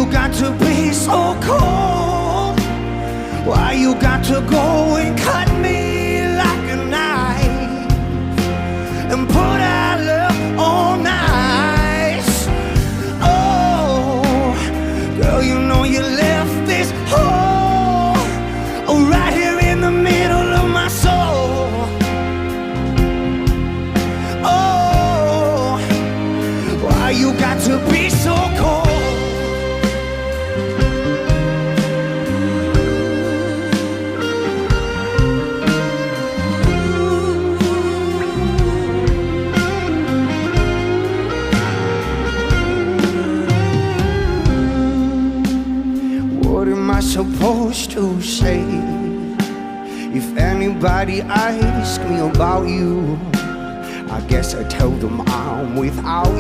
you got to be so cold? Why you got to go and cut me like a knife and put our love on ice? Oh, girl, you know you left this hole right here in the middle of my soul. Oh, why you got to be so cold? What am I supposed to say if anybody asks me about you? I guess I tell them I'm without you.